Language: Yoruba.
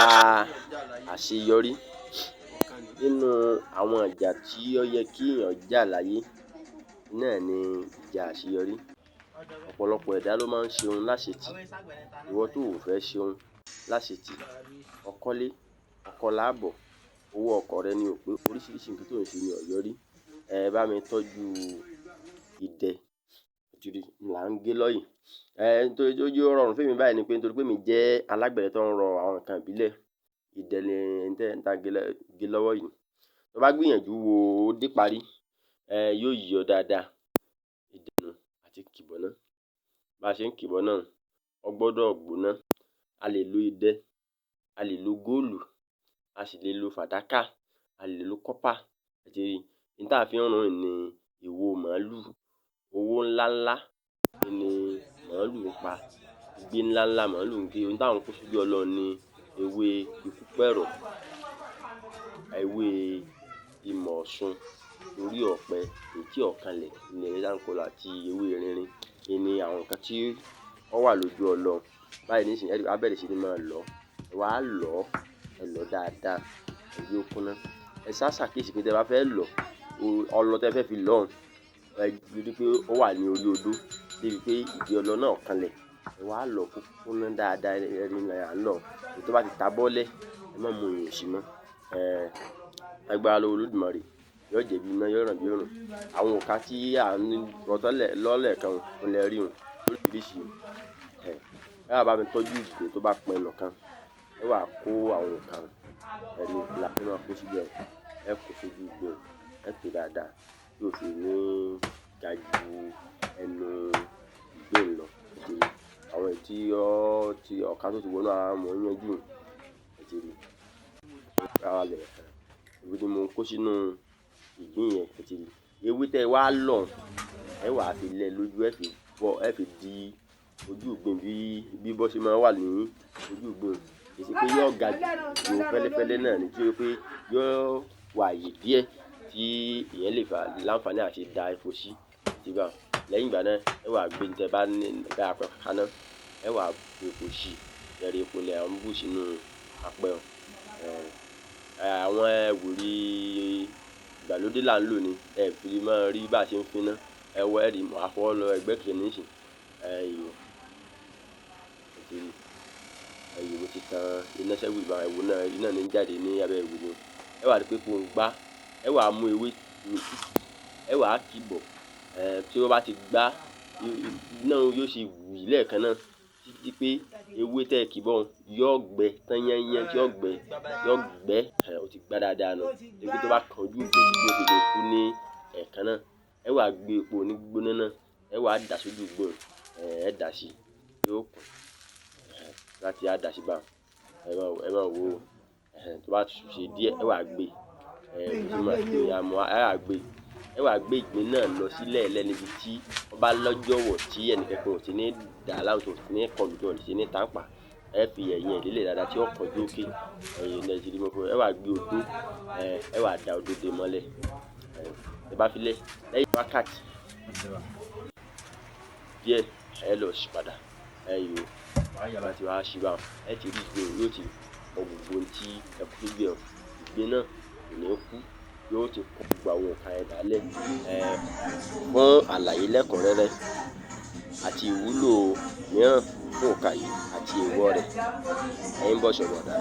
òrùka àṣeyọrí. Nínú àwọn ìjà tí ó yẹ kí èèyàn jà láyé náà ni ìjà àṣeyọrí. Ọ̀pọ̀lọpọ̀ ẹ̀dá ló máa ń ṣe ohun láṣetì. Ìwọ tó ò fẹ́ ṣe ohun láṣetì, ọkọ́lé, ọkọ láàbọ̀, owó ọkọ̀ rẹ ni ò pé, oríṣiríṣi nǹkan tó ń ṣe ni ò yọrí. Bá mi tọ́jú idẹ, là ń gé lọ́yìn. Nítorí ó rọrùn fún mi báyìí ni pé nítorí pé mi jẹ́ alágbẹ̀dẹ tó ń rọ àwọn nǹkan ìbílẹ̀. Idẹ ni ẹni tá gé lọ́wọ́ yìí. Tó bá gbìyànjú wo dé parí, yóò yọ dáadáa. Idẹ nù àti kìbọná. Bá ṣe ń kìbọná, ó gbọ́dọ̀ gbóná. A lè lo idẹ, a lè lo góòlù, a sì lè lo fàdákà, a lè lo kọ́pà. Ní tá fi ń run ní ìwo màálù. Owó ńláńlá ni màálù ń pa. Igbe ńláńlá màálù ń gé. Ohun táwọn kó sójú Ọlọ́run ni ewé ikúpẹ̀rọ̀, ewé ìmọ̀ ọ̀ṣun, orí ọ̀pẹ, ètí ọ̀kanlẹ̀, ilẹ̀ láńkọlọ àti ewé erinrin. Ní àwọn nǹkan tí ó wà lójú Ọlọ́run. Báyìí nísìnyí, a bẹ̀rẹ̀ sí ní máa lọ. Ẹ wá lọ, ẹ lọ dáadáa. Ẹ jẹ́ ó kúnná. Ẹ ṣàkíyèsí pé tí ẹ bá fẹ́ lọ, ọlọ tí ẹ fẹ́ fi lọ, ẹ rí pé ó wà ní orí odó. Débi pé ìdí ọlọ náà kanlẹ̀. Ẹ wá lọ kó kúnná dáadáa. Ẹ rí ní à ń lọ. Èyí tó bá ti ta bọ́lẹ̀, ẹ má mú ìyẹn sí mọ́. Agbára lọ́wọ́ Olódùmarè, yóò jẹ́ bí iná, yóò ràn bí òrùn. Àwọn òrùka tí à ń rọ lọ́lẹ̀ kan, ó lè rí wọn lóríṣiríṣi. Ẹ wá bá mi tọ́jú ìgbín tó bá pọn ẹnìkan. Ẹ wá kó àwọn òrùka ẹni ìlà tí wọ́n kó síbẹ̀. Ẹ kó sójú ìgbín, ẹ tò dáadáa. Yóò fi ní ga ju ẹnu ìgbín lọ. Àwọn tí ọ̀ka tó ti wọnú ara mọ̀ ń yanjú. Ìwé ni mo kó sínú ìgbín yẹn. Ewé tẹ́ wá lọ, ẹ wá fi lẹ̀ lójú, ẹ fi di ojú ìgbín bí bọ́ ṣe máa wà ní ojú ìgbín. Èsì pé yóò ga ju fẹ́lẹ́fẹ́lẹ́ náà ni, tí ó pé yóò wà ààyè díẹ̀ tí ìyẹn lè láǹfààní àti da epo sí. Lẹ́yìn ìgbà náà, ẹ wá gbé ní tẹ bá ní apẹ kaná. Ẹ wá bu epo sí. Ẹ rí epo lẹ̀ ń bù sínú apẹ. Àwọn ìwúrí ìgbàlódé là ń lò ní. Ẹ fi máa rí bá ṣe ń finá. Ẹ wọ ẹ̀rí mọ́ àfọwọ́ lọ ẹgbẹ́ kìíní nísìnyí. Mo ti tan iná sẹ́wù ìbá ẹ̀wù náà. Iná ní ń jáde ní abẹ́ ìwé ni. Ẹ wá rí pé kò ń gbá. Ẹ wá mú ewé mi. Ẹ wá kíbọ̀. Tí ó bá ti gbá, iná yóò ṣe wù lẹ́ẹ̀kan náà. Títí pé ewé tẹ́ kíbọ̀ yóò gbẹ tán yányán tí yóò gbẹ. Ó ti gbá dáadáa nù. Ewé tó bá kan ojú ìgbín tí ó fi lè kú ní ẹ̀ẹ̀kan náà. Ẹ wá gbé epo onígbóná náà. Ẹ wá dà sójú ìgbín. Ẹ dà sí. Yóò kún. Láti á dà sí bá. Ẹ máa wò ó. Tó bá ṣe díẹ̀, ẹ wá gbé. Ẹ wá gbé ìgbín náà lọ sílẹ̀ níbi tí ó bá lọ́jọ́wọ̀ tí ẹnìkankan ò ti ní dà láàmú, tó ti ní kọlù, tó ti ní tàǹpà. Ẹ fi ẹ̀yìn ẹ̀ lélẹ̀ dáadáa tí ó kọjú òkè. Ẹ wá gbé odó. Ẹ wá da odó dé mọ́lẹ̀. Ẹ bá fi lẹ̀ lẹ́yìn wákàtí díẹ̀, ẹ lọ ṣí padà. Láti wá ṣí bá. Ẹ ti rí ìgbín yóò ti mọ gbogbo ohun tí ẹ kó gbé ọ. Ìgbín náà kò ní kú. Yóò ti kó gbogbo àwọn òrùka ẹ̀ dálẹ̀. Fún àlàyé lẹ́kùnrẹ́rẹ́ àti ìwúlò mìíràn fún òrùka yìí àti èèwọ̀ rẹ̀, ẹ inbox ọ̀rùka.